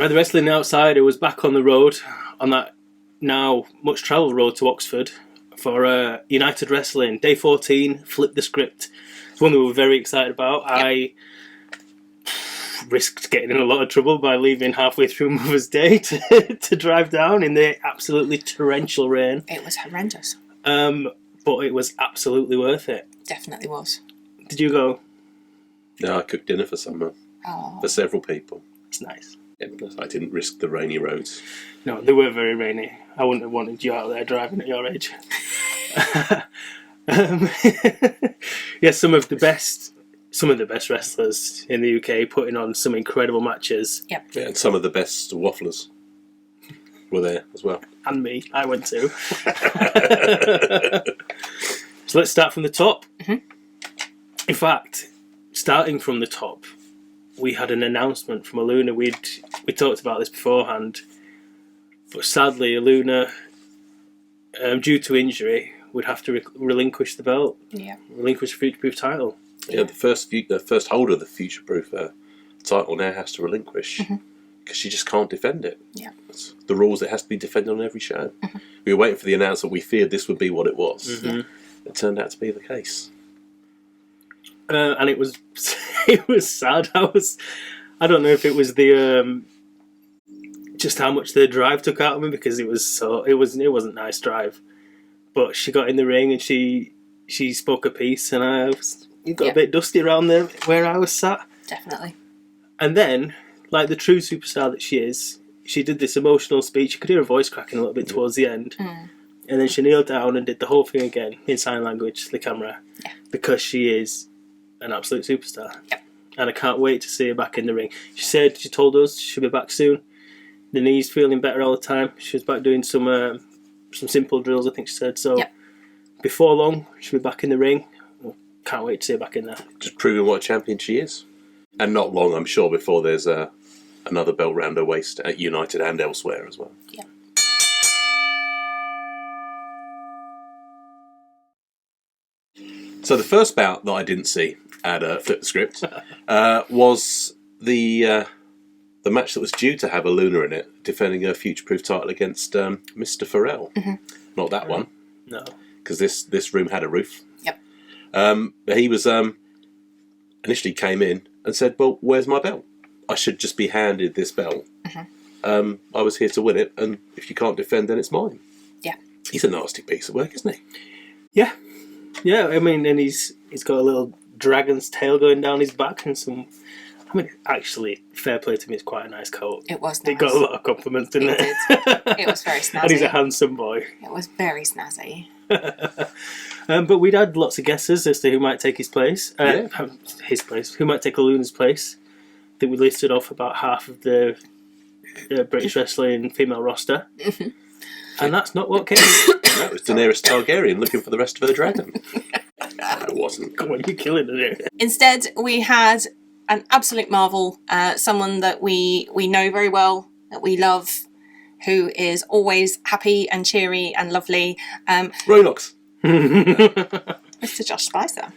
Right, the Wrestling Outsider was back on the road, on that now much travelled road to Oxford, for United Wrestling. Day 14, Flip the Script. It's one that we were very excited about. Yep. I risked getting in a lot of trouble by leaving halfway through Mother's Day to drive down in the absolutely torrential rain. It was horrendous. But it was absolutely worth it. Definitely was. Did you go? No, I cooked dinner for someone. Oh. For several people. It's nice. Yeah, I didn't risk the rainy roads. No, they were very rainy. I wouldn't have wanted you out there driving at your age. Yes, some of the best wrestlers in the UK putting on some incredible matches. Yep. Yeah, and some of the best wafflers were there as well. And me, I went too. So let's start from the top. Mm-hmm. In fact, starting from the top, we had an announcement from Aluna. We talked about this beforehand, but sadly, Aluna, due to injury, would have to relinquish the belt. Yeah. Relinquish the Futureproof title. Yeah, the first holder of the Futureproof title now has to relinquish because she just can't defend it. Yeah. It's the rules. It has to be defended on every show. Mm-hmm. We were waiting for the announcement. We feared this would be what it was. Mm-hmm. It turned out to be the case. And it was sad. I don't know if it was the just how much the drive took out of me, because it wasn't a nice drive. But she got in the ring and she spoke a piece, and it got a bit dusty around there where I was sat. Definitely. And then, like the true superstar that she is, she did this emotional speech. You could hear her voice cracking a little bit towards the end. Mm. And then she kneeled down and did the whole thing again in sign language to the camera. Yeah. Because she is an absolute superstar. Yep. And I can't wait to see her back in the ring. She told us she'll be back soon. The knee's feeling better all the time. She was back doing some simple drills, I think she said. So before long, she'll be back in the ring. Can't wait to see her back in there. Just proving what a champion she is. And not long, I'm sure, before there's another belt round her waist at United and elsewhere as well. Yeah. So the first bout that I didn't see at Flip the Script was the match that was due to have Aluna in it, defending her Futureproof title against Mr. Pharrell. Mm-hmm. Not that one. No. Because this room had a roof. Yep. He was initially came in and said, well, where's my belt? I should just be handed this belt. Mm-hmm. I was here to win it, and if you can't defend, then it's mine. Yeah. He's a nasty piece of work, isn't he? Yeah. Yeah, I mean, and he's got a little dragon's tail going down his back and some... I mean, actually, fair play to me, it's quite a nice coat. It was nice. It got a lot of compliments, didn't it? Did. It was very snazzy. And he's a handsome boy. It was very snazzy. But we'd had lots of guesses as to who might take his place. His place. Who might take Aluna's place. I think we listed off about half of the British wrestling female roster. Mm-hmm. And that's not what came. That was Daenerys Targaryen looking for the rest of her dragon. No, it wasn't. Come on, you're killing it here. Instead, we had an absolute marvel, someone that we know very well, that we love, who is always happy and cheery and lovely. Ronnie Knocks. Mr. Josh Spicer.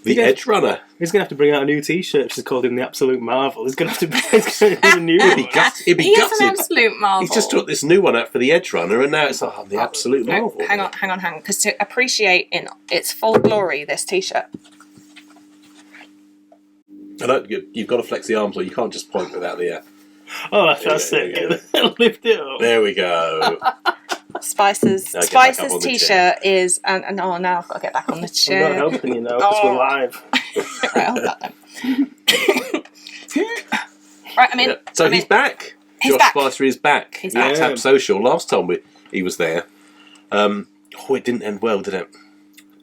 The Edge Runner. He's going to have to bring out a new T-shirt just called him the Absolute Marvel. He's going to have to do a new one. He'd be He is gutted. an absolute marvel. He's just got this new one out for the Edge Runner, and now it's like, I'm the Absolute Marvel. No, hang on. Because to appreciate in its full glory this T-shirt. You've got to flex the arms, or you can't just point without the... Oh, that's it. Lift it up. There we go. Spicer's T-shirt is... And now I've got to get back on the chair. I'm not helping you now because we're live. Right, hold that then. Right, He's back. He's Josh back. Spicer is back. He's At back. Tap Social. Last time he was there. It didn't end well, did it?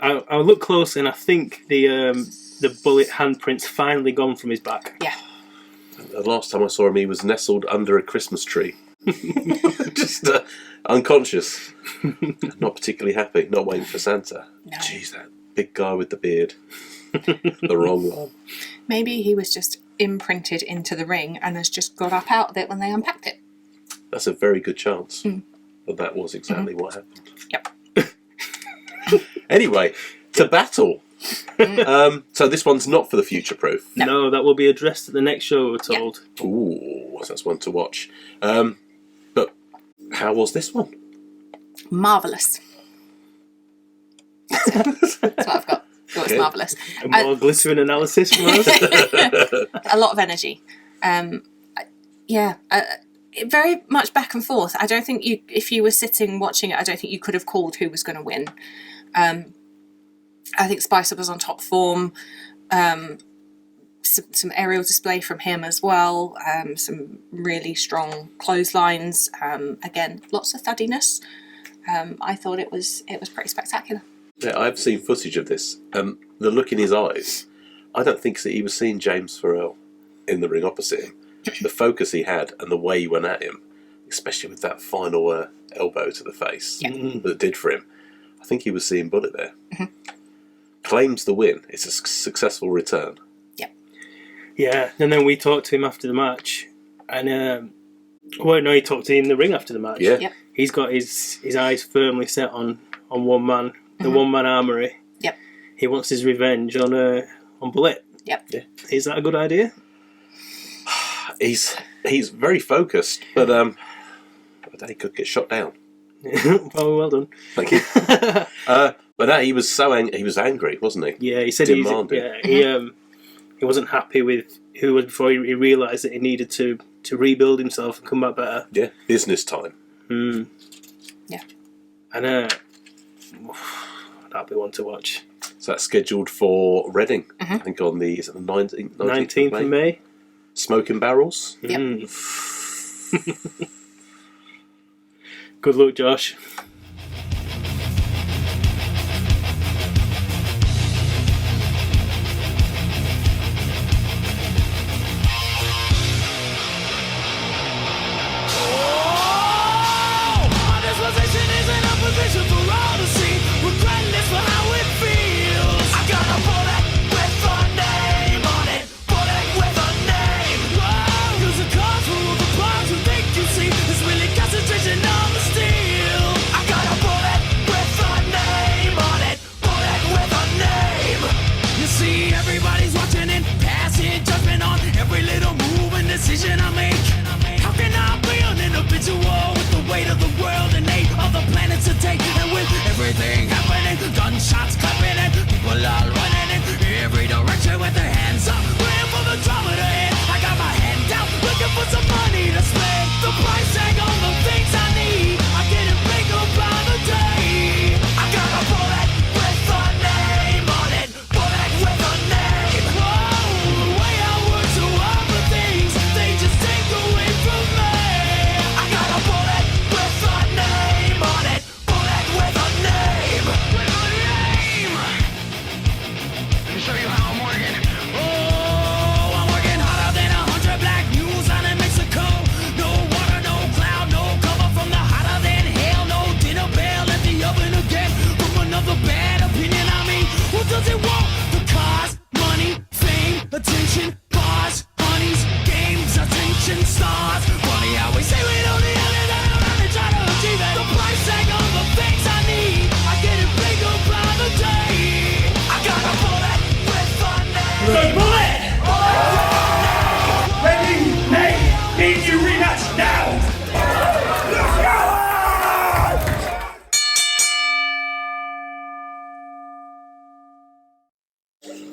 I look close and I think the bullet handprint's finally gone from his back. Yeah. The last time I saw him, he was nestled under a Christmas tree. Just unconscious. Not particularly happy. Not waiting for Santa. No. Jeez, that big guy with the beard. The wrong one. Maybe he was just imprinted into the ring and has just got up out of it when they unpacked it. That's a very good chance that was exactly what happened. Yep. Anyway, to battle. So this one's not for the Futureproof. No, that will be addressed at the next show, we're told. Ooh. that's one to watch. But how was this one? Marvellous. That's what I've got. It was marvellous. A more glittering analysis from us. A lot of energy. Very much back and forth. I don't think if you were sitting watching it, I don't think you could have called who was going to win. I think Spicer was on top form. Some aerial display from him as well. Some really strong clotheslines. Again, lots of thuddiness. I thought it was pretty spectacular. Yeah, I've seen footage of this. The look in his eyes, I don't think that he was seeing James Pharrell in the ring opposite him. The focus he had and the way he went at him, especially with that final elbow to the face that it did for him, I think he was seeing Bullet there. Mm-hmm. Claims the win. It's a successful return. Yeah. Yeah, and then we talked to him after the match, and he talked to him in the ring after the match. Yeah. Yep. He's got his eyes firmly set on one man, the one man armory. Yep. He wants his revenge on Bullet. Yep. Yeah. Is that a good idea? He's very focused, but he could get shot down. Well done. Thank you. But no, he was angry, wasn't he? Yeah, he said he wasn't happy with who was before he realised that he needed to rebuild himself and come back better. Yeah, business time. Yeah. And that'll be one to watch. So that's scheduled for Reading, I think on the 19th of May. Smoking Barrels. Yep. Good luck, Josh. Decision I make. How can I be an individual with the weight of the world and 8 other planets to take? And with everything happening, gunshots clapping and people all running in every direction with their hands up, praying for the drama to end. I got my hand out, looking for some money to spend. The price tag on the things I need, I get it bigger by the day. I got a bullet with a name on it, bullet with a name. Whoa, the way I work so other things, they just take away from me. I got a bullet with a name on it, bullet with a name. With a name. Let me show you how I'm working. Oh, I'm working harder than 100 black mules out in Mexico. No water, no cloud, no cover from the hotter than hell. No dinner bell at the oven again from another bad opinion on me. Who does it want? The cars, money, fame, attention, bars, honeys, games, attention, stars. Funny how we say we don't need it, and try to achieve it. The price tag on the things I need, I get it bigger by the day. I got a bullet with a name. The bullet! Ready, name, need you rematch now!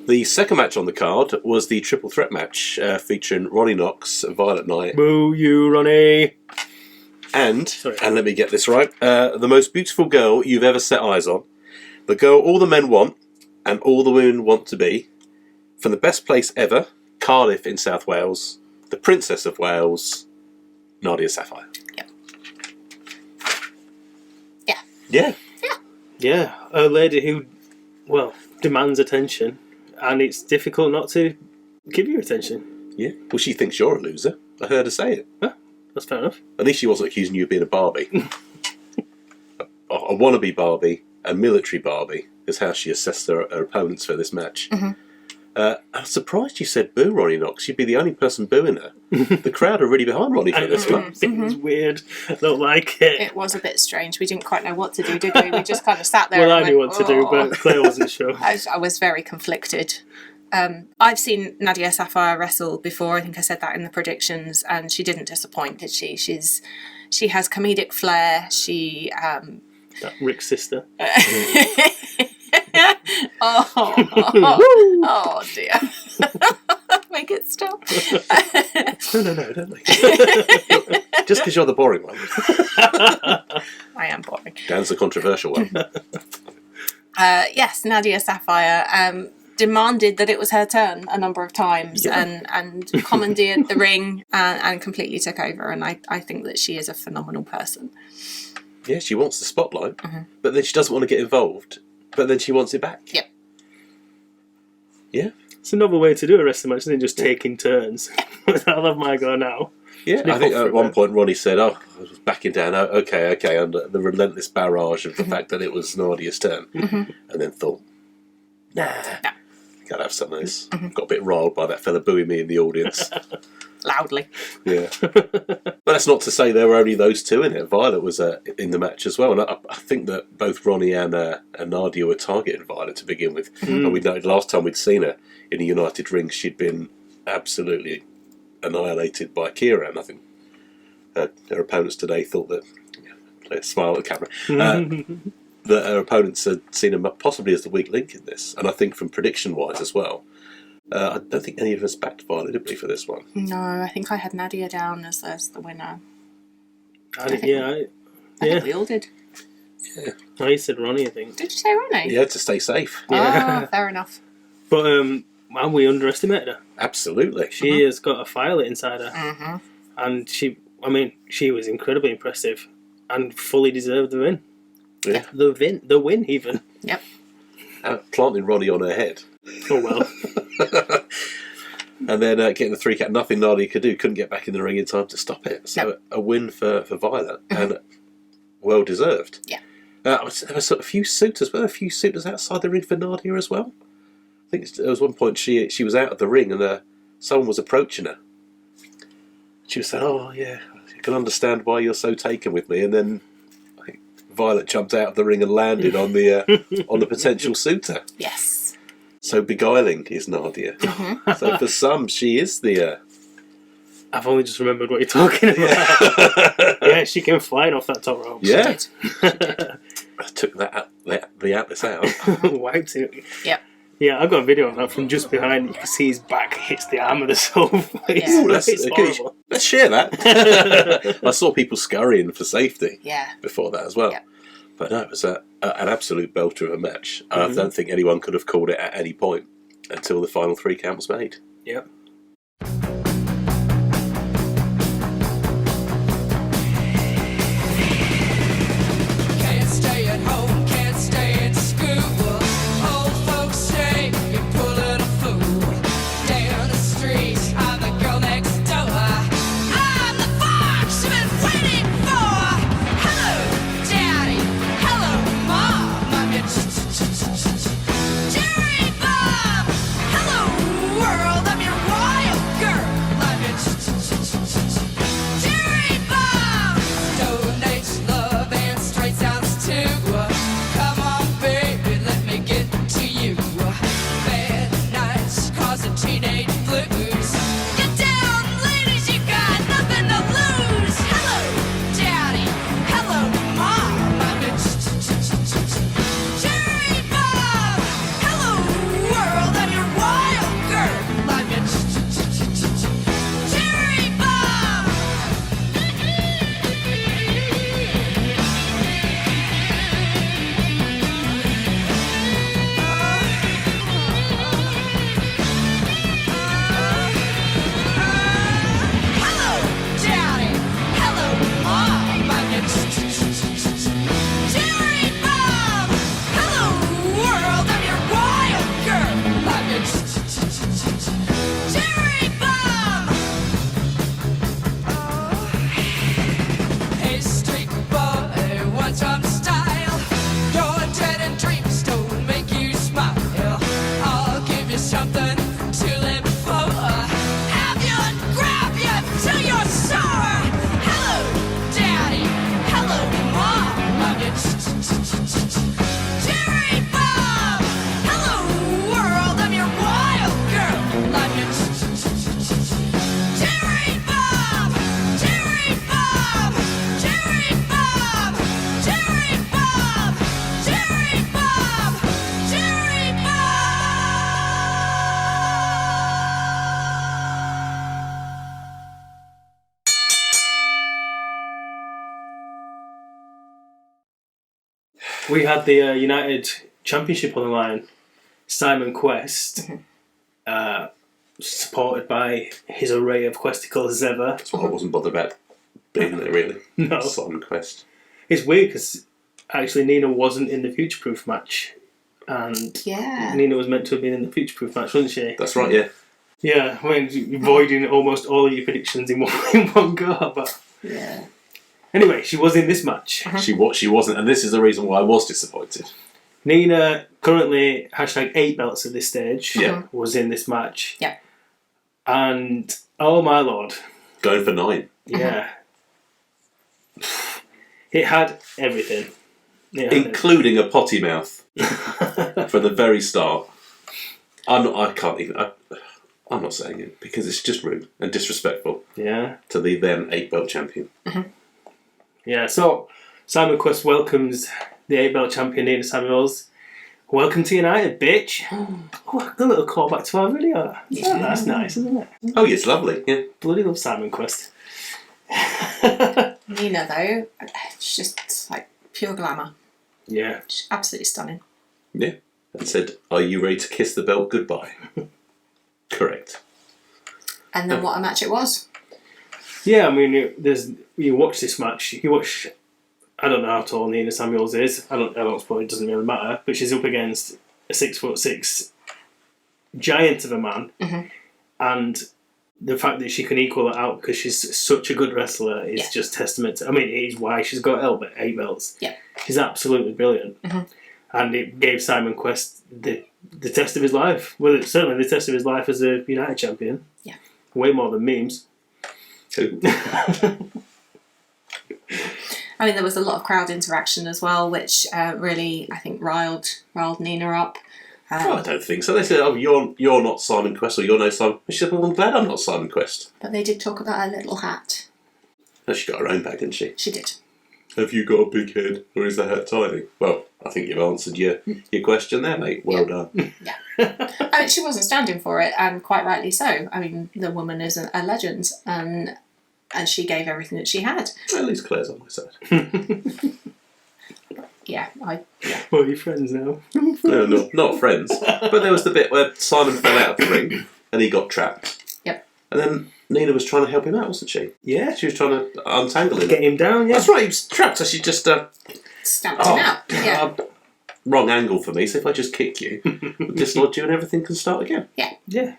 The second match on the card was the triple threat match featuring Ronnie Knocks, Violet Nyte, Boo you, Ronnie. and let me get this right, the most beautiful girl you've ever set eyes on, the girl all the men want and all the women want to be, from the best place ever, Cardiff in South Wales, the Princess of Wales, Nadia Sapphire. Yeah. Yeah. Yeah, a lady who, demands attention, and it's difficult not to give you attention. Yeah. Well, she thinks you're a loser. I heard her say it. Huh, that's fair enough. At least she wasn't accusing you of being a Barbie. a wannabe Barbie, a military Barbie, is how she assessed her opponents for this match. Mm-hmm. I'm surprised you said boo Ronnie Knocks. You'd be the only person booing her. The crowd are really behind Ronnie for this one. It was weird. I don't like it. It was a bit strange. We didn't quite know what to do, did we? We just kind of sat there. Well, and I knew went, what to do, but Claire wasn't sure. I was very conflicted. I've seen Nadia Sapphire wrestle before. I think I said that in the predictions, and she didn't disappoint, did she? She has comedic flair. She That Rick's sister. oh dear. Make it stop. No, don't make it. Just because you're the boring one. I am boring. Dan's the controversial one. Yes, Nadia Sapphire demanded that it was her turn a number of times, and commandeered the ring and completely took over. And I think that she is a phenomenal person. Yeah, she wants the spotlight, but then she doesn't want to get involved, but then she wants it back. Yep. Yeah. It's another way to do a wrestling match, isn't it? Just taking turns. I'll have my go now. Yeah, I think at one point Ronnie said, I was backing down, okay, under the relentless barrage of the fact that it was Nadia's turn. And then thought, nah. Gotta have some of this. Got a bit riled by that fella booing me in the audience. Loudly. Yeah. But that's not to say there were only those two in it. Violet was in the match as well. And I think that both Ronnie and Nadia were targeting Violet to begin with. And we noted last time we'd seen her in a United ring, she'd been absolutely annihilated by Kira. And I think her opponents today thought that, let's smile at the camera, that her opponents had seen her possibly as the weak link in this. And I think from prediction-wise as well, I don't think any of us backed Violet, did we, for this one? No, I think I had Nadia down as the winner. I think we all did. Yeah. Oh, you said Ronnie, I think. Did you say Ronnie? Yeah, to stay safe. Oh, fair enough. But and we underestimated her. Absolutely. She has got a Violet inside her. And she was incredibly impressive and fully deserved the win. Yeah. The win even. Yep. Planting Ronnie on her head. Oh well. And then getting the 3 count, nothing Nadia could do, couldn't get back in the ring in time to stop it. So a win for Violet, and well deserved. Yeah. There were sort of a few suitors outside the ring for Nadia as well. I think there was one point she was out of the ring and someone was approaching her. She was saying, "Oh yeah, I can understand why you're so taken with me," and then I think Violet jumped out of the ring and landed on the potential suitor. Yes. So beguiling is Nadia. So for some, she is the... I've only just remembered what you're talking about. Yeah, she came flying off that top rope. Yeah. She did. I took the Atlas out. Wiped it. Yep. Yeah, I've got a video of that from just behind. You can see his back hits the arm of the sofa. Yeah. It's horrible. Let's share that. I saw people scurrying for safety before that as well. Yeah. But no, it was an absolute belter of a match. And I don't think anyone could have called it at any point until the final 3 count was made. Yep. Can't stay at home, can't stay at school. Old folks say you're pulling a fool. Down the street, I'm the girl next door. I'm the fox you've been waiting for. Hello, Daddy. Hello, Mom. I'm your Jerry Bob. Hello, world. I'm your We had the United Championship on the line. Simon Quest, supported by his array of questicles as ever. That's what I wasn't bothered about being there, really. No. Simon Quest. It's weird because actually Nina wasn't in the Futureproof match. And Nina was meant to have been in the Futureproof match, wasn't she? That's right, yeah. Yeah, I mean, avoiding almost all of your predictions in one go. But Yeah. anyway, she was in this match. She wasn't, and this is the reason why I was disappointed. Nina, currently #8 belts at this stage, Yeah. was in this match. Yeah. And, oh my lord, Going for 9. yeah. It had everything. Including a potty mouth from the very start. I'm not saying it because it's just rude and disrespectful Yeah. to the then 8 belt champion. Yeah, so Simon Quest welcomes the 8 belt champion Nina Samuels. Welcome to United, bitch. Oh, a little callback to our video. Yeah. That's nice, isn't it? Oh, yeah, it's lovely. Yeah. Bloody love Simon Quest. Nina, though, it's just like pure glamour. Yeah. She's absolutely stunning. Yeah. And said, "Are you ready to kiss the belt goodbye?" Correct. And then what a match it was. Yeah, I mean, you watch this match, I don't know how tall Nina Samuels is. I don't suppose it doesn't really matter. But she's up against a 6'6" giant of a man, and the fact that she can equal it out because she's such a good wrestler is just testament to. I mean, it is why she's got 8 belts. Yeah, she's absolutely brilliant, and it gave Simon Quest the test of his life. Well, it's certainly the test of his life as a United champion. Yeah, way more than memes. I mean, there was a lot of crowd interaction as well, which really, I think, riled Nina up. I don't think so. They said, "Oh, you're not Simon Quest, or you're no Simon." She said, "Well, I'm glad I'm not Simon Quest." But they did talk about her little hat. No, she got her own bag, didn't she? She did. Have you got a big head, or is the hat tiny? Well, I think you've answered your question there, mate. Well done. Yeah. I mean, she wasn't standing for it, and quite rightly so. I mean, the woman is a legend, and she gave everything that she had. At least Claire's on my side. Yeah, Well, are you friends now? No, not friends. But there was the bit where Simon fell out of the ring and he got trapped. Yep. And then Nina was trying to help him out, wasn't she? Yeah. She was trying to untangle him. Get him down, yeah. That's right, he was trapped, so she just... stamped him out. Yeah. Wrong angle for me, so if I just kick you, dislodge you and everything can start again. Yeah.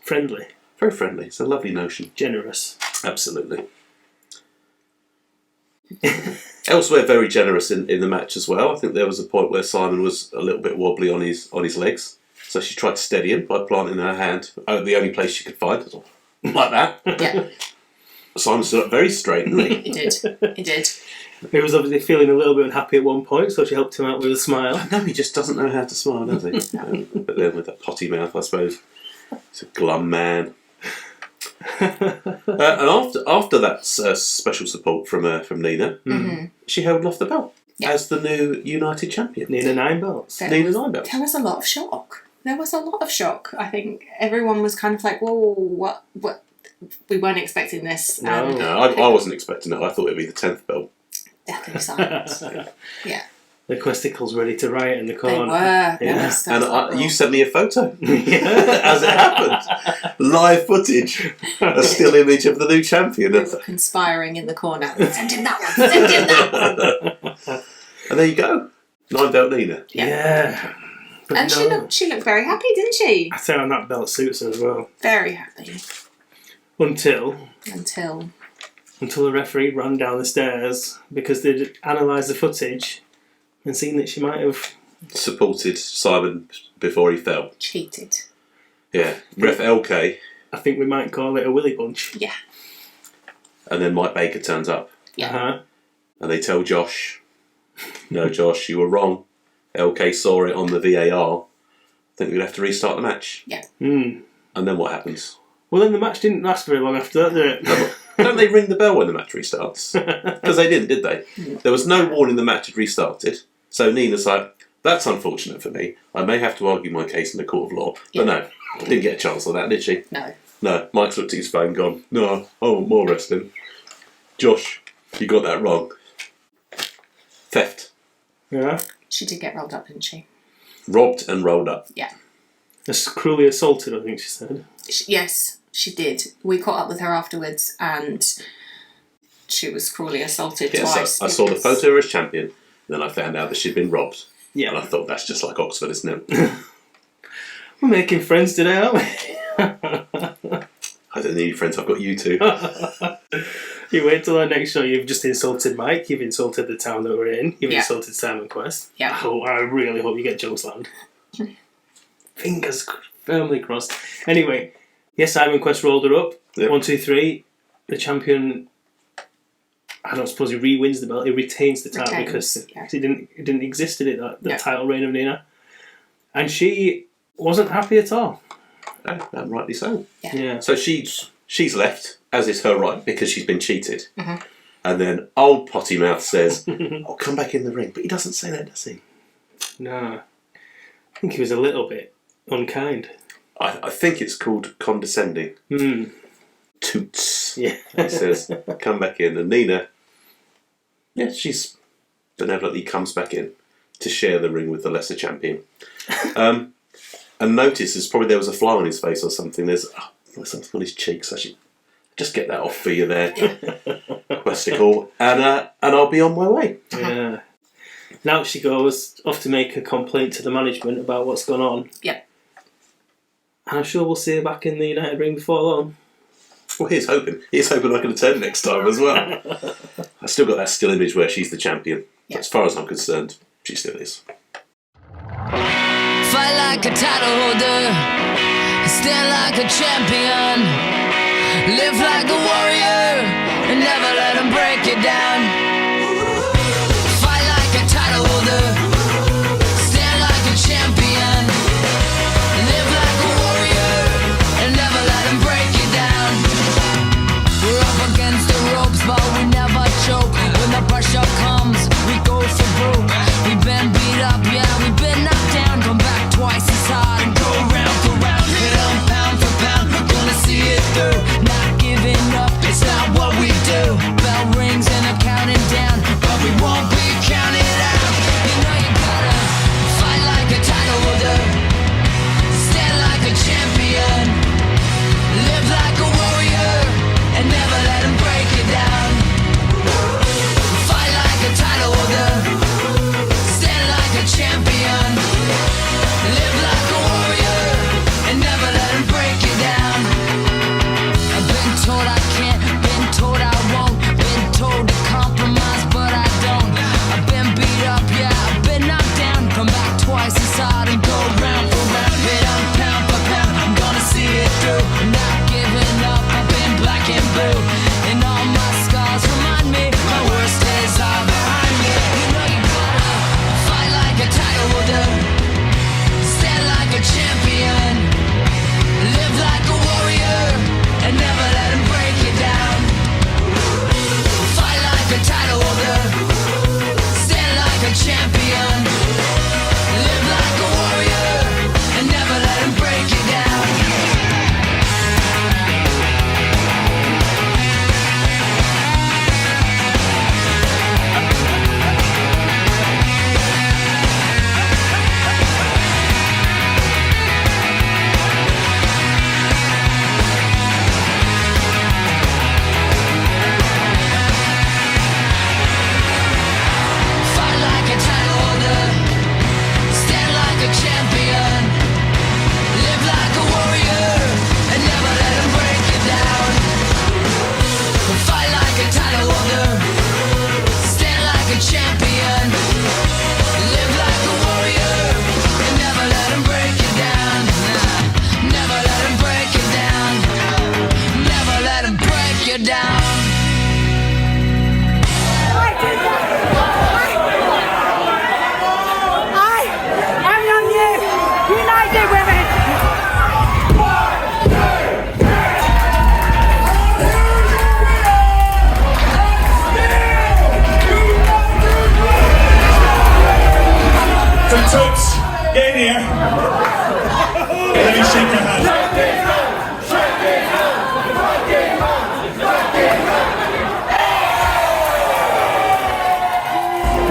Friendly. Very friendly. It's a lovely notion. Generous. Absolutely. Elsewhere, very generous in the match as well. I think there was a point where Simon was a little bit wobbly on his legs, so she tried to steady him by planting her hand over the only place she could find, like that. Yeah. Simon stood up very straight, didn't he? He did. He was obviously feeling a little bit unhappy at one point, so she helped him out with a smile. No, he just doesn't know how to smile, does he? But then with that potty mouth, I suppose. He's a glum man. And after that special support from Nina, she held off the belt as the new United champion. Nina 9 belts. Nina 9 belts. There was a lot of shock. I think everyone was kind of like, whoa, what? We weren't expecting this. No, I wasn't expecting it. I thought it would be the 10th belt. Deathly silent. Yeah. The questicles ready to riot in the corner. They were. Yeah. Yes, And you sent me a photo as it happened. Live footage. A still image of the new champion. They were conspiring in the corner. Send him that one. Send him that one. And there you go. 9 belt Nina. Yeah. But And she looked very happy, didn't she? I say on that belt suits her as well. Very happy. Until the referee ran down the stairs because they'd analysed the footage and seen that she might have supported Simon before he fell. Cheated. Yeah. Ref LK. I think we might call it a willy bunch. Yeah. And then Mike Baker turns up. Yeah. And they tell Josh, "No, Josh, you were wrong. LK saw it on the VAR. I think we'd have to restart the match." Yeah. And then what happens? Well, then the match didn't last very long after that, did it? No, don't they ring the bell when the match restarts? Because they didn't, did they? There was no warning the match had restarted. So Nina's like, "That's unfortunate for me. I may have to argue my case in the court of law." But no, didn't get a chance on that, did she? No. No, Mike's looked at his phone and gone, "No, I want more wrestling." Josh, you got that wrong. Theft. Yeah. She did get rolled up, didn't she? Robbed and rolled up. Yeah. Just cruelly assaulted, I think she said. Yes, she did. We caught up with her afterwards, and she was cruelly assaulted twice. So I saw the photo of her as champion, then I found out that she'd been robbed. Yeah. And I thought, that's just like Oxford, isn't it? We're making friends today, aren't we? I don't need friends, I've got you two. You wait till our next show. You've just insulted Mike. You've insulted the town that we're in. You've insulted Simon Quest. Yeah. I really hope you get Jokesland. Fingers firmly crossed. Anyway, yes, Simon Quest rolled her up. Yep. 1, 2, 3. The champion, I don't suppose he re-wins the belt. He retains the title because it didn't exist, did it? The title reign of Nina. And she wasn't happy at all. And rightly so. Yeah. So she's left, as is her right, because she's been cheated. Mm-hmm. And then old Potty Mouth says, "I'll come back in the ring," but he doesn't say that, does he? No. I think he was a little bit unkind. I think it's called condescending. Toots. Yeah. He says, "Come back in," and Nina, she's benevolently comes back in to share the ring with the lesser champion. And notices probably there was a fly on his face or something. There's something on his cheeks. I should just get that off for you there, Questicle, and I'll be on my way. Yeah. Now she goes off to make a complaint to the management about what's gone on. Yeah. And I'm sure we'll see her back in the United ring before long. Well, here's hoping. Here's hoping I can attend next time as well. I still got that still image where she's the champion. Yeah. As far as I'm concerned, she still is. Fight like a title holder, stand like a champion, live like a warrior, and never let them break you down. Fight like a title holder, stand like a champion, live like a warrior, and never let them break you down. We're up against the ropes, but we never choke. When the pressure comes, we go for broke. We've been beat up, yeah, we've been knocked down. Come back twice as hard and go round for round. Hit 'em pound for pound, we're gonna see it through. Not giving up, it's not what we do. Bell rings and I'm counting down, but we won't be counted out. You know you gotta fight like a title holder, stand like a champion, live like a warrior, and never let them break you down. Fight like a title holder, stand like a champion, live like a warrior, and never let them break you down. I've been told I can't, been told I won't, been told to compromise, but I don't. I've been beat up, yeah, I've been knocked down. Come back twice as hard and go round for round. Hit 'em pound for pound, I'm gonna see it through. I'm not giving up, I've been black and blue, and all my scars remind me my worst days are behind me. You know you gotta fight like a title holder, stand like a champion, live like a warrior, and never let them break you down. Fight like a title holder, stand like a champion, live like a warrior, and never let them break you down. Fight like a title holder, stand like a champion, live like a warrior, and never let them break you down. Fight like a title holder, stand like a champion, live like a warrior, and never let them break you down. Nah, never let them break you down. Never let them break you down. I'm on you! United women! So Toots, get in here. Let me shake your hand.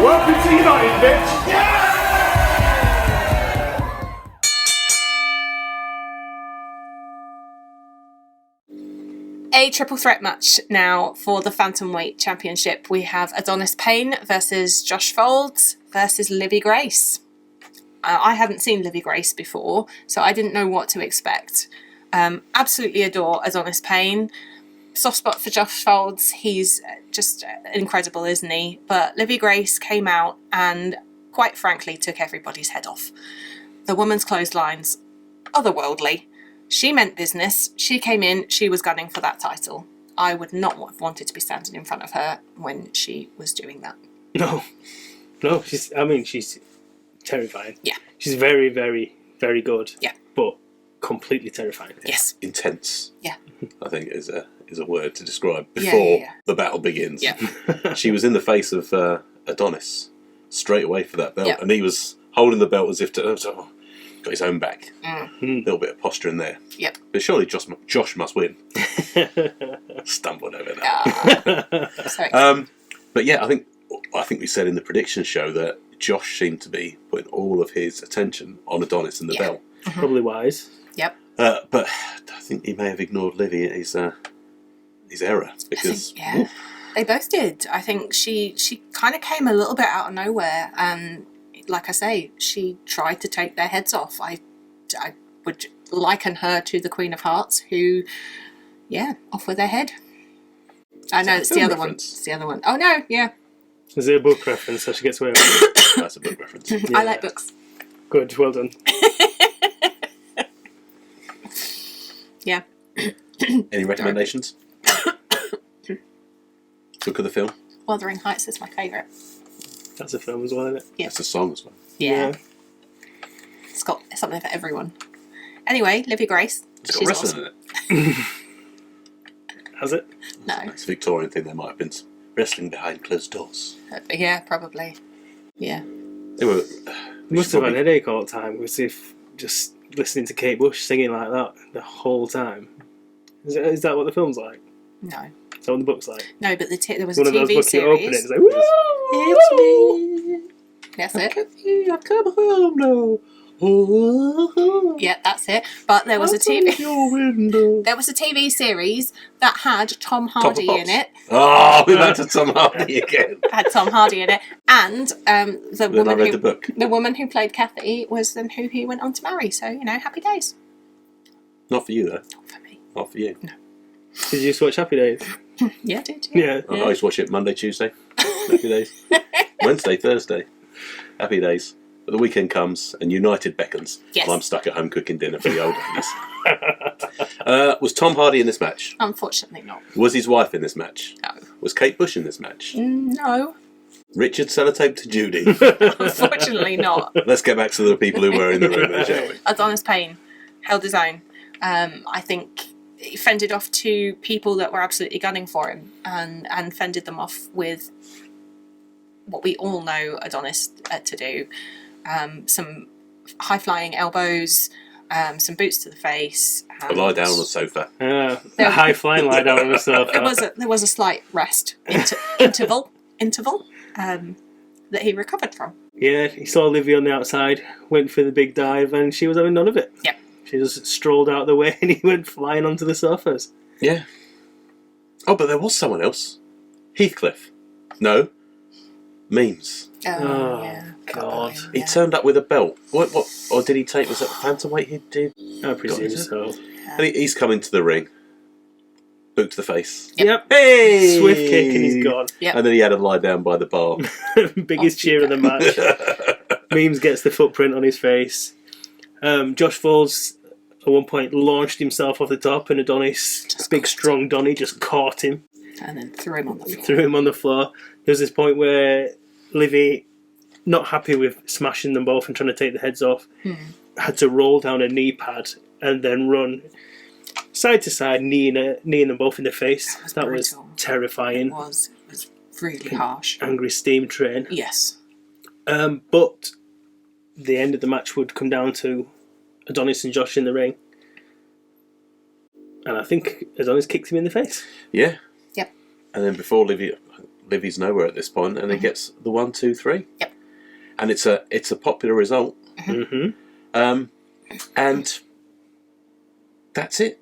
Welcome to United, bitch. A triple threat match now for the Phantomweight Championship. We have Adonis Payne versus Josh Foulds versus Livvii Grace. I hadn't seen Livvii Grace before, so I didn't know what to expect. Absolutely adore Adonis Payne. Soft spot for Josh Foulds. He's just incredible, isn't he? But Livvii Grace came out and, quite frankly, took everybody's head off. The woman's clotheslines, otherworldly. She meant business. She came in. She was gunning for that title. I would not have wanted to be standing in front of her when she was doing that. No, she's terrifying. Yeah. She's very, very, very good. Yeah. But completely terrifying. Yes. Intense. Yeah. I think is a word to describe before the battle begins. Yeah. She was in the face of Adonis straight away for that belt, Yeah. and he was holding the belt as if to got his own back. A Mm. little bit of posture in there. Yep. But surely Josh must win. Stumbled over that. So But yeah, I think we said in the prediction show that Josh seemed to be putting all of his attention on Adonis and the belt. Probably wise. Yep. But I think he may have ignored Livvii at his error because They both did. I think she kind of came a little bit out of nowhere, and like I say, she tried to take their heads off. I would liken her to the Queen of Hearts, who, off with their head. I know it's the other one. It's the other one. Oh no, yeah. Is it a book reference so she gets away with it? that's a book reference. I like books. Good, well done. Yeah. Any recommendations? Look at the film. Wuthering Heights is my favourite. That's a film as well, isn't it? Yeah. That's a song as well. Yeah. It's got something for everyone. Anyway, Livvii Grace. It's got She's wrestling awesome. in it. Has it? No. It's a Victorian thing. There might have been some wrestling behind closed doors. Yeah, probably. Yeah. They were. Must have had a headache all the time with if just listening to Kate Bush singing like that the whole time. Is that what the film's like? No. Is that what the book's like? No, but there was One a of those TV books you open it, series. it's like, woo! It's me. That's it. I've come home now. Oh, Yeah, that's it. But there was a outside TV. your window. There was a TV series that had Tom Top of Hardy Pops. in it. Oh, we're back to Tom Hardy again. Had Tom Hardy in it, and the Then I woman read who the book. the woman who played Kathy was then who he went on to marry. So happy days. Not for you though. Not for me. Not for you. Did you used to watch Happy Days? Yeah, did. Yeah. I used to watch it Monday, Tuesday. Happy days. Wednesday, Thursday. Happy days. But the weekend comes and United beckons. Yes. And I'm stuck at home cooking dinner for the old ladies. Was Tom Hardy in this match? Unfortunately, not. Was his wife in this match? No. Was Kate Bush in this match? No. Richard sellotape to Judy. Unfortunately, not. Let's get back to the people who were in the room then, shall we? Adonis Payne held his own. I think he fended off two people that were absolutely gunning for him, and fended them off with what we all know Adonis to do. Some high-flying elbows, some boots to the face. A lie down on the sofa. A high flying lie down on the sofa. There was a slight rest interval that he recovered from. Yeah, he saw Livvii on the outside, went for the big dive, and she was having none of it. Yep. She just strolled out of the way and he went flying onto the sofas. Yeah. Oh, but there was someone else. Heathcliff. No. Memes. Oh, yeah. God. He turned up with a belt. What? Or did he take? Was that the Phantomweight he did? I presume God, so. And he's come into the ring. Boot to the face. Yep. Hey! Swift kick and he's gone. Yep. And then he had a lie down by the bar. Biggest cheer of the match. Memes gets the footprint on his face. Josh Foulds at one point launched himself off the top, and Adonis, big strong Donny, just caught him. And then threw him on the floor. Threw him on the floor. There was this point where Livvii, not happy with smashing them both and trying to take the heads off, had to roll down a knee pad and then run side to side, kneeing them both in the face. That was terrifying. It was really harsh. Angry steam train. Yes. But the end of the match would come down to Adonis and Josh in the ring. And I think Adonis kicked him in the face. Yeah. Yep. And then before Livvy's nowhere at this point, and he gets the 1, 2, 3. Yep. And it's a popular result. Mm-hmm. And that's it.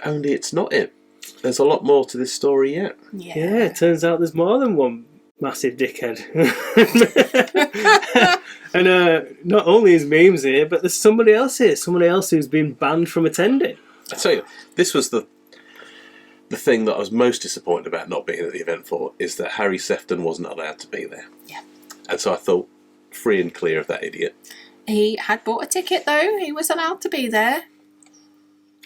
Only it's not it. there's a lot more to this story yet. Yeah, it turns out there's more than one massive dickhead. And not only is Memes here, but there's somebody else here. Somebody else who's been banned from attending. I tell you, this was the thing that I was most disappointed about not being at the event for, is that Harry Sefton wasn't allowed to be there. Yeah. And so I thought, free and clear of that idiot. He had bought a ticket though. He was allowed to be there.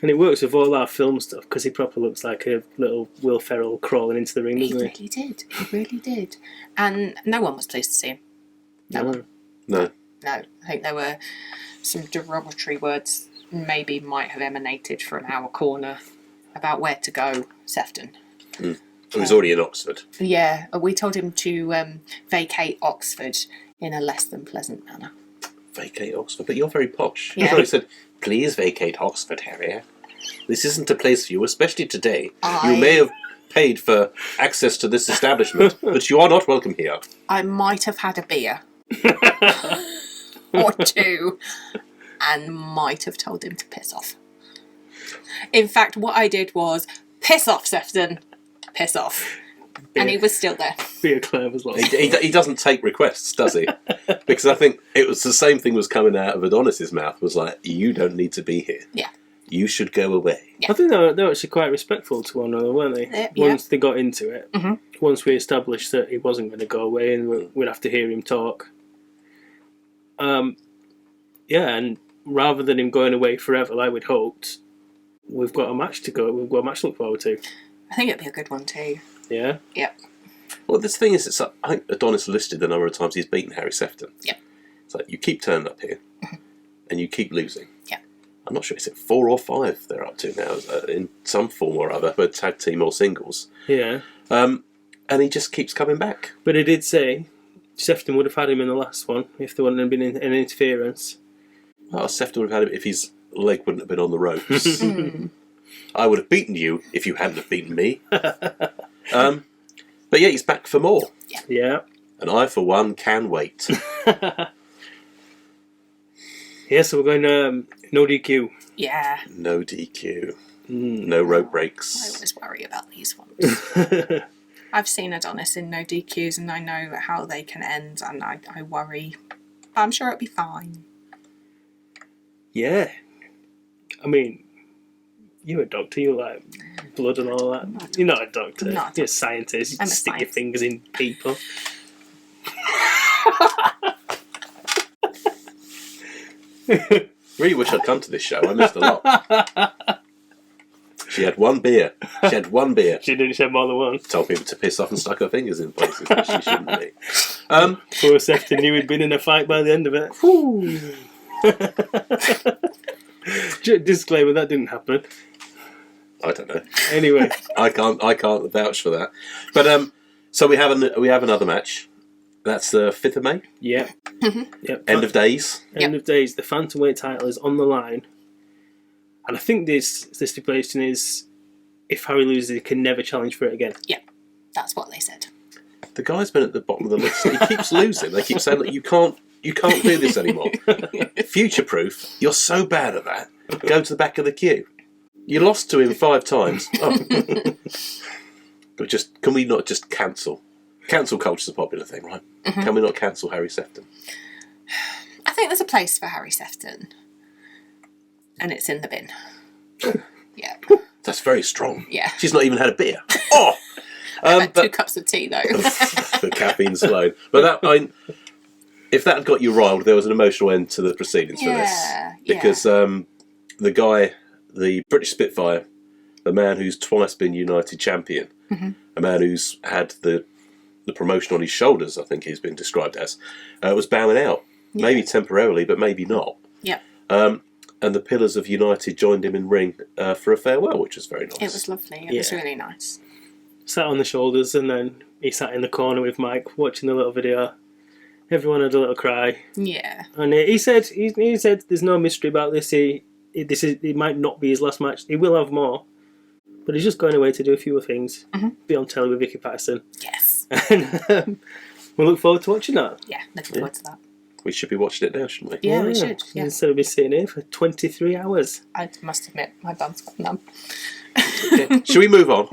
And it works with all our film stuff because he probably looks like a little Will Ferrell crawling into the ring, doesn't he? Really did. He really did. And no one was pleased to see him. No one. No. No. I think there were some derogatory words maybe might have emanated from our corner about where to go, Sefton. He was already in Oxford. Yeah, we told him to vacate Oxford in a less than pleasant manner. Vacate Oxford? But you're very posh. Yeah. So he said, please vacate Oxford, Harry. This isn't a place for you, especially today. You may have paid for access to this establishment, but you are not welcome here. I might have had a beer. Or two. And might have told him to piss off. In fact, what I did was, piss off, Sefton. Piss off. And he was still there. Be a Claire was like. He doesn't take requests, does he? Because I think it was the same thing was coming out of Adonis's mouth, was like, you don't need to be here. Yeah. You should go away. I think they were actually quite respectful to one another, weren't they? Yeah. Once they got into it. Mm-hmm. Once we established that he wasn't going to go away and we'd have to hear him talk. Yeah, and rather than him going away forever like we'd hoped, we've got a match to go. We've got a match to look forward to. I think it'd be a good one too. Yeah? Yep. Well, this thing is, I think Adonis listed the number of times he's beaten Harry Sefton. Yep. It's like, you keep turning up here, and you keep losing. Yeah. I'm not sure, is it 4 or 5 they're up to now, in some form or other, but tag team or singles. Yeah. And he just keeps coming back. But he did say Sefton would have had him in the last one if there wouldn't have been an interference. Well, Sefton would have had him if his leg wouldn't have been on the ropes. I would have beaten you if you hadn't have beaten me. But yeah, he's back for more. Yeah. And I, for one, can wait. Yeah, so we're going no DQ. Yeah. No DQ. No rope breaks. I always worry about these ones. I've seen Adonis in no DQs and I know how they can end and I worry. But I'm sure it'll be fine. Yeah. I mean, you're a doctor, you like blood and all that. You're not a doctor. You're a scientist. You I'm a stick your scientist. fingers in people. Really wish I'd come to this show. I missed a lot. She had one beer. She didn't have more than one. Told people to piss off and stuck her fingers in places that she shouldn't be. Poor Sefton knew he'd been in a fight by the end of it. Disclaimer, that didn't happen. I don't know. Anyway. I can't vouch for that. But so we have another match. That's the 5th of May. Yeah. Yep. End of days. End of days. The Phantomweight title is on the line. And I think this stipulation is if Harry loses, he can never challenge for it again. Yeah, that's what they said. The guy's been at the bottom of the list. He keeps losing. They keep saying that you can't do this anymore. Futureproof, you're so bad at that. Go to the back of the queue. You lost to him 5 times. Oh. But can we not just cancel? Cancel culture's a popular thing, right? Mm-hmm. Can we not cancel Harry Sefton? I think there's a place for Harry Sefton. And it's in the bin. Yeah. That's very strong. Yeah. She's not even had a beer. Oh! I've had 2 cups of tea, though. The caffeine's low. But if that had got you riled, there was an emotional end to the proceedings for this. Because the guy, the British Spitfire, the man who's twice been United Champion, a man who's had the promotion on his shoulders, I think he's been described as, was bowing out. Yeah. Maybe temporarily, but maybe not. Yeah. And the Pillars of United joined him in ring for a farewell, which was very nice. It was lovely. It was really nice. Sat on the shoulders, and then he sat in the corner with Mike watching the little video. Everyone had a little cry. Yeah. And he said there's no mystery about this. It might not be his last match. He will have more. But he's just going away to do a few things. Be on telly with Vicky Patterson. Yes. And we'll look forward to watching that. Yeah, looking forward to that. We should be watching it now, shouldn't we? Yeah, we should. Yeah. Instead of me sitting here for 23 hours. I must admit, my bum's got numb. Okay. Should we move on?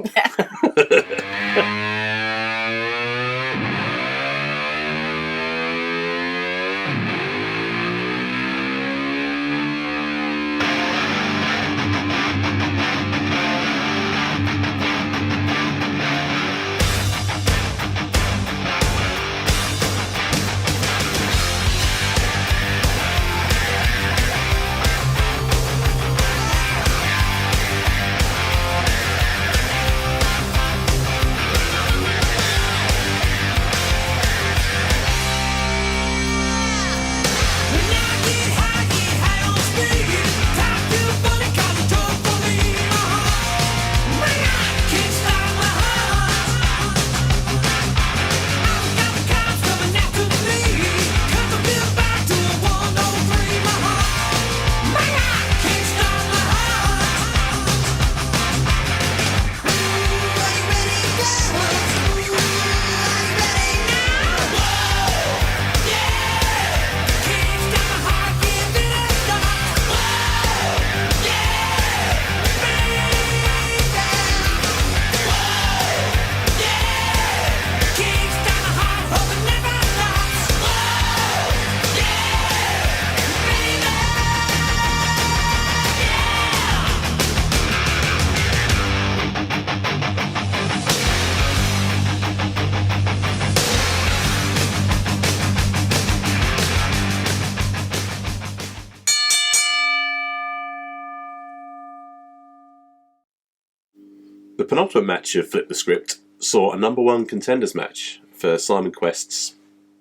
The penultimate match of Flip the Script saw a number 1 contenders match for Simon Quest's,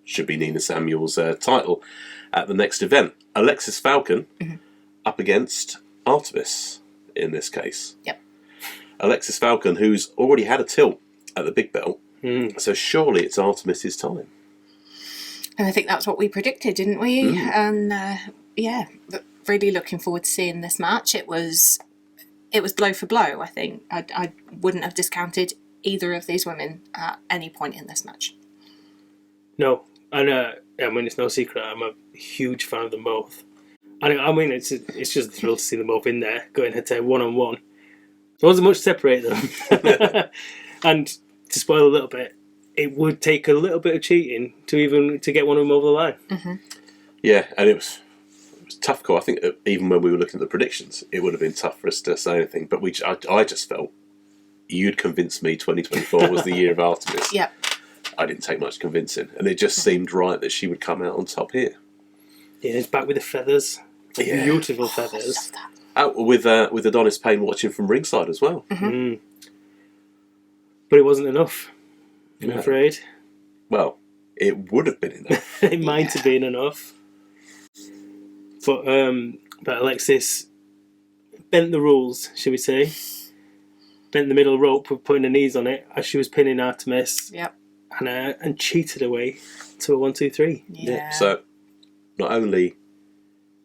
should be Nina Samuel's title at the next event. Alexxis Falcon up against Artemis in this case. Yep. Alexxis Falcon, who's already had a tilt at the big belt, so surely it's Artemis's time. And I think that's what we predicted, didn't we? And yeah, but really looking forward to seeing this match. It was blow for blow, I think. I wouldn't have discounted either of these women at any point in this match. No, and I mean, it's no secret, I'm a huge fan of them both. I mean, it's just a thrill to see them both in there, going head-to-head, one-on-one. There wasn't much to separate them. And to spoil a little bit, it would take a little bit of cheating to get one of them over the line. Mm-hmm. Yeah, and it was a tough call. I think even when we were looking at the predictions, it would have been tough for us to say anything. But I just felt you'd convinced me 2024 was the year of Artemis. Yeah. I didn't take much convincing, and it just seemed right that she would come out on top here. Yeah, it's back with the feathers. Yeah. Beautiful feathers. With Adonis Payne watching from ringside as well. Mm. But it wasn't enough, I'm afraid. Well, it would have been enough. It might have been enough. But Alexxis bent the rules, shall we say. Bent the middle rope with putting her knees on it as she was pinning Artemis. Yep. And cheated away to a 1-2-3. Yeah. So, not only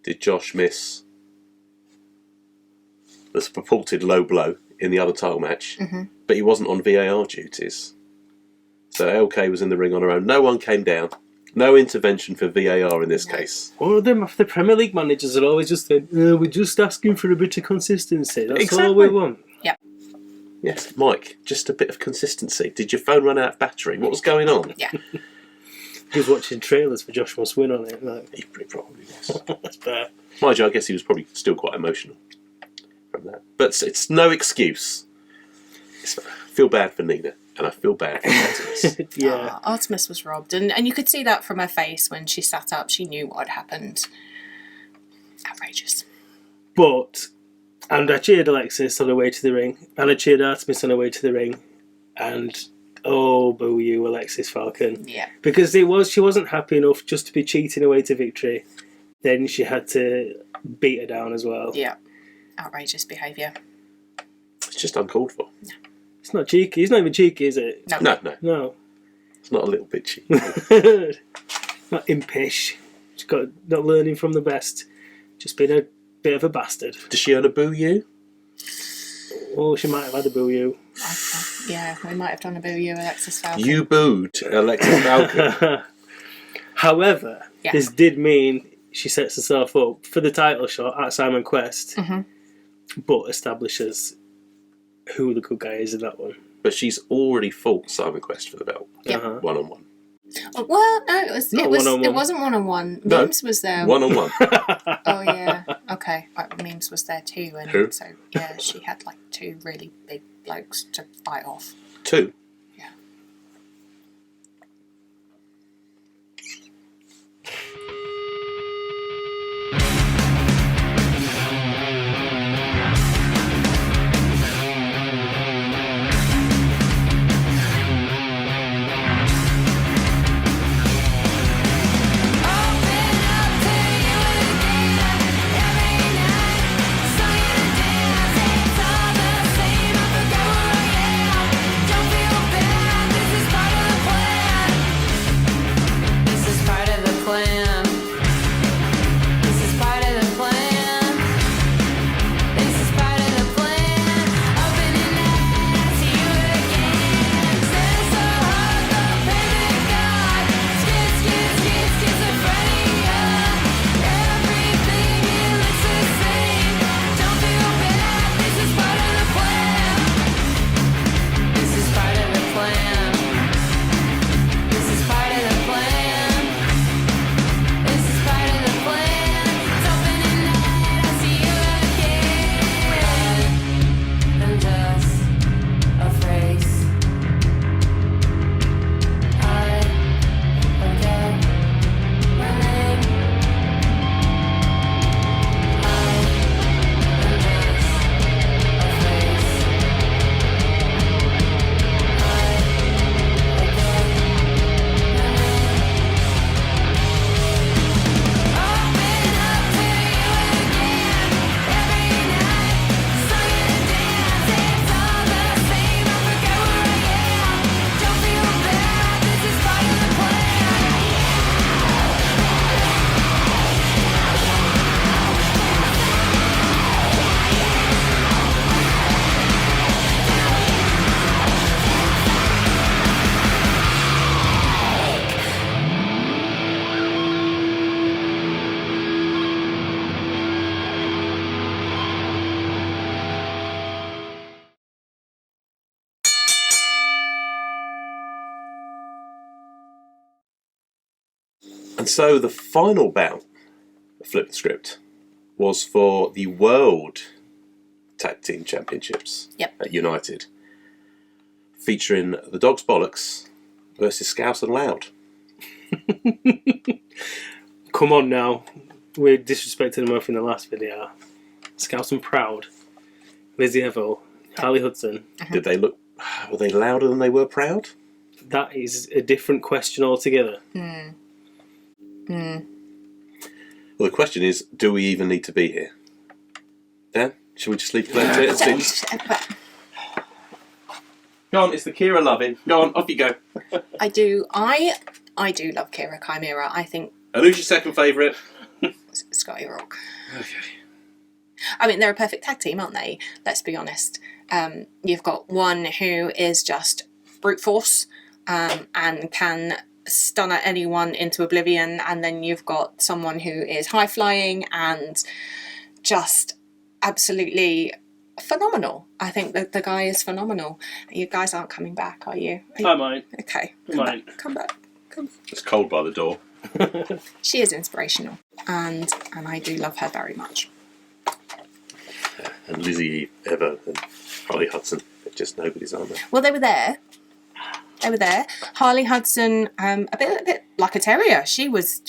did Josh miss the purported low blow in the other title match, but he wasn't on VAR duties. So LK was in the ring on her own. No one came down. No intervention for VAR in this case. All of them, the Premier League managers are always just saying, we're just asking for a bit of consistency. That's all we want. Yep. Yes, Mike, just a bit of consistency. Did your phone run out of battery? What was going on? Yeah. He was watching trailers for Josh Must Win on it. Like. He probably was. That's fair. Mind you, I guess he was probably still quite emotional from that. But it's no excuse. I feel bad for Nina, and I feel bad for Artemis. Yeah. Artemis was robbed, and you could see that from her face when she sat up. She knew what had happened. Outrageous. And I cheered Alexxis on her way to the ring, and I cheered Artemis on her way to the ring, and oh, boo you, Alexxis Falcon. Yeah. Because she wasn't happy enough just to be cheating away to victory. Then she had to beat her down as well. Yeah. Outrageous behaviour. It's just uncalled for. No. It's not cheeky. It's not even cheeky, is it? No. No. It's not a little bit cheeky. Not impish. She's not learning from the best. Just being a bit of a bastard. Does she earn a boo you? Oh, she might have had a boo you. Yeah, we might have done a boo you, Alexxis Falcon. You booed Alexxis Falcon. However, Yeah. this did mean she sets herself up for the title shot at Simon Quest, but establishes who the good guy is in that one. But she's already fought Simon Quest for the belt. Yeah. One-on-one. Oh, well, no, it one-on-one. wasn't one-on-one. No. Memes was there. One-on-one. Oh yeah, okay. Memes was there too, and Who? so yeah, she had like 2 really big blokes to fight off. 2. Yeah. And so the final bout of Flip the Script was for the World Tag Team Championships at United, featuring the Dogz Bollox versus Scouse and Loud. Come on now. We disrespected them both in the last video. Scouse and Proud. Lizzie Evo. Harley Hudson. Did they look... Were they louder than they were proud? That is a different question altogether. Well, the question is, do we even need to be here? Dan, should we just leave it to Go on, it's the Kira loving. Go on, off you go. I do love Kira Chimera. I think And who's your second favourite? Scotty Rock. Okay. I mean, they're a perfect tag team, aren't they? Let's be honest. You've got one who is just brute force and can stun at anyone into oblivion, and then you've got someone who is high flying and just absolutely phenomenal. I think that the guy is phenomenal. You guys aren't coming back, are you? I might. Okay. Come back. It's cold by the door. She is inspirational, and I do love her very much. And Lizzie Ever and Harley Hudson. They're just nobody's, aren't they? Well, they were there. Harley Hudson, a bit like a terrier. She was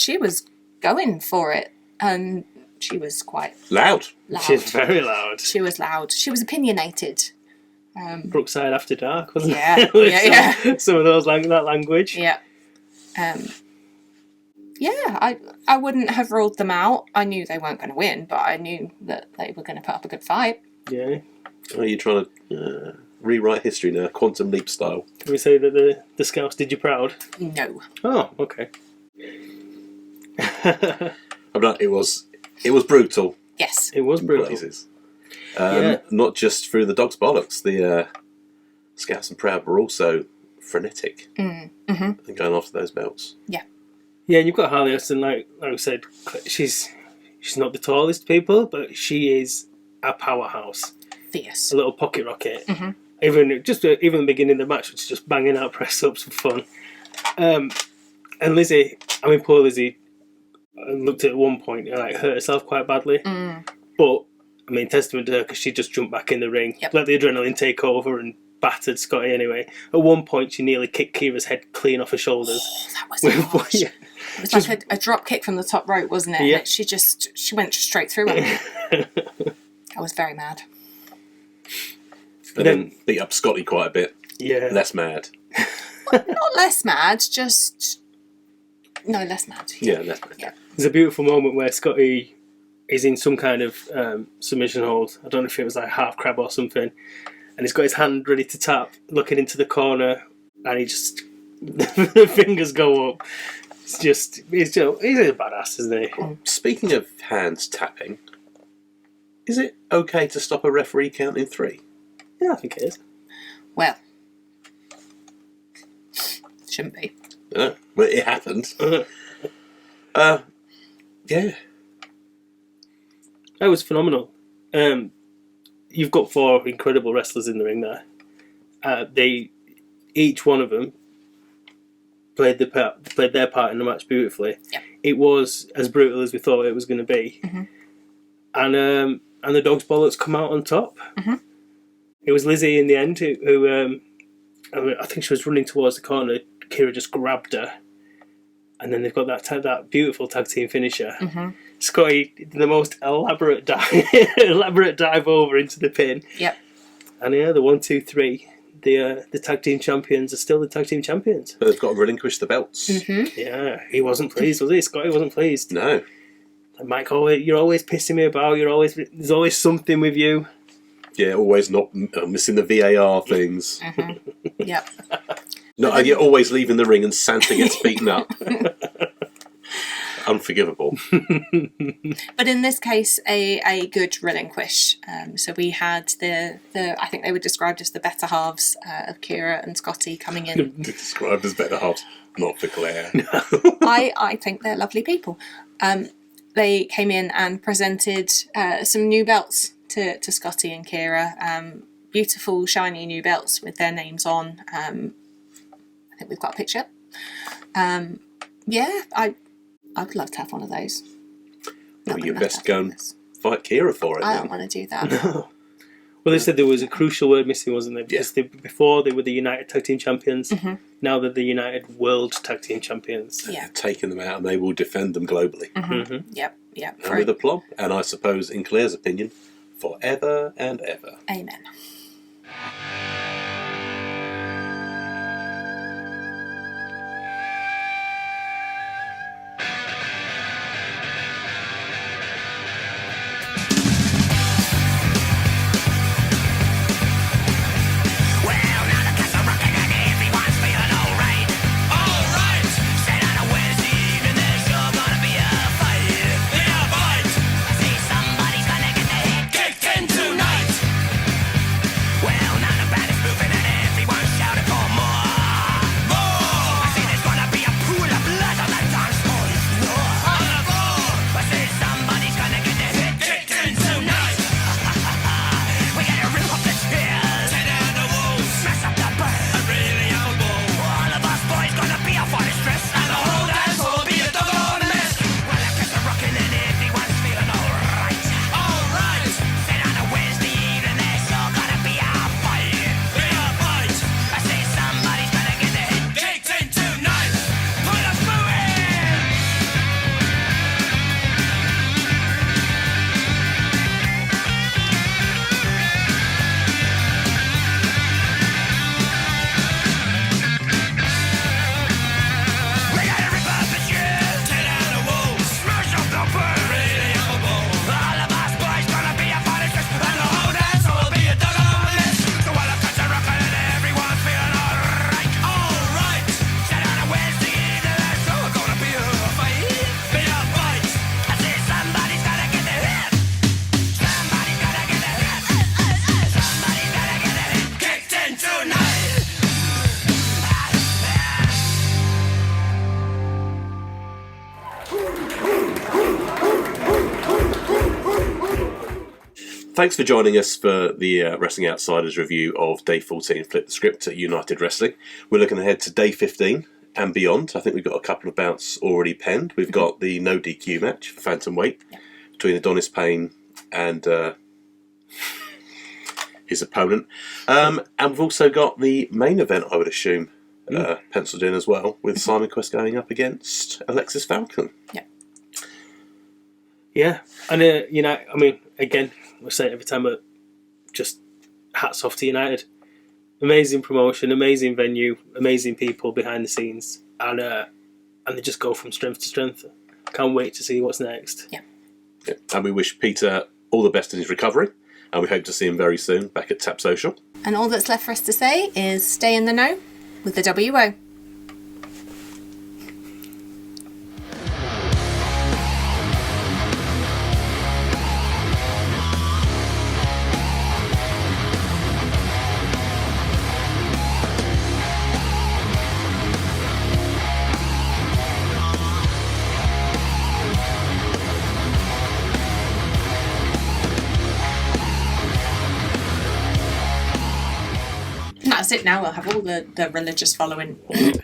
going for it, and she was quite Loud. She's very loud. She was loud. She was opinionated. Brookside After Dark, wasn't Yeah, it? With yeah. some of those that language. Yeah. I wouldn't have ruled them out. I knew they weren't going to win, but I knew that they were going to put up a good fight. Yeah. Are you trying to rewrite history now, quantum leap style? Can we say that the Scouts did you proud? No. Oh, okay. It was brutal. Yes. It was brutal. Blazes. Yeah. Not just through the Dogz Bollox. The Scouse and Proud were also frenetic and going after those belts. Yeah. Yeah, and you've got Harley Austin, like I said, she's not the tallest people, but she is a powerhouse. Fierce. A little pocket rocket. Even the beginning of the match, was just banging out press ups for fun. And Lizzie, I mean, poor Lizzie, looked at one point, like, hurt herself quite badly. But, I mean, testament to her, because she just jumped back in the ring, let the adrenaline take over and battered Scotty anyway. At one point, she nearly kicked Kira's head clean off her shoulders. Oh, that was harsh. Yeah. It was like a drop kick from the top rope, wasn't it? Yeah. And she went straight through it. I was very mad. And then beat up Scotty quite a bit. Yeah. Less mad. Not less mad, just... No, less mad. Yeah, less mad. Yeah. There's a beautiful moment where Scotty is in some kind of submission hold. I don't know if it was like half crab or something. And he's got his hand ready to tap, looking into the corner, and he just... the fingers go up. He's a badass, isn't he? Speaking of hands tapping, is it okay to stop a referee counting 3? Yeah, I think it is. Well, shouldn't be. No, well, it happened. Yeah. That was phenomenal. You've got 4 incredible wrestlers in the ring there. Each one of them played their part in the match beautifully. Yeah. It was as brutal as we thought it was going to be. And the Dogz Bollox come out on top. It was Lizzie in the end who I think she was running towards the corner. Kira just grabbed her, and then they've got that beautiful tag team finisher. Scotty did the most elaborate dive over into the pin. Yep. And yeah, the 1, 2, 3, the tag team champions are still the tag team champions. But they've got to relinquish the belts. Yeah, he wasn't pleased, was he? Scotty wasn't pleased. No. And Mike, you're always pissing me about. There's always something with you. Yeah, always not missing the VAR things. Yep. No, you're always leaving the ring and Santa gets beaten up. Unforgivable. But in this case, a good relinquish. So we had the I think they were described as the better halves of Kira and Scotty coming in. Described as better halves, not for Claire. I think they're lovely people. They came in and presented some new belts to Scotty and Kira. Beautiful, shiny new belts with their names on. I think we've got a picture. Yeah, I would love to have one of those. Well, you best go and fight Kira for it. I then. don't want to do that. Well, they said there was a crucial word missing, wasn't there? Because before they were the United Tag Team Champions. Now they're the United World Tag Team Champions. Yeah. Taking them out and they will defend them globally. Yep. And with aplomb. And I suppose, in Claire's opinion, forever and ever. Amen. Well, not a bad Thanks for joining us for the Wrestling Outsiders review of Day 14 Flip the Script at United Wrestling. We're looking ahead to Day 15 and beyond. I think we've got a couple of bouts already penned. We've got the no DQ match for Phantom Weight between Adonis, Payne and his opponent. And we've also got the main event, I would assume, penciled in as well, with Simon Quest going up against Alexxis Falcon. Yeah. Yeah, and I mean, again, we say it every time, but just hats off to United. Amazing promotion, amazing venue, amazing people behind the scenes, and they just go from strength to strength. Can't wait to see what's next. Yeah. And we wish Peter all the best in his recovery, and we hope to see him very soon back at Tap Social. And all that's left for us to say is stay in the know with the WO. That's it now. We'll have all the religious following.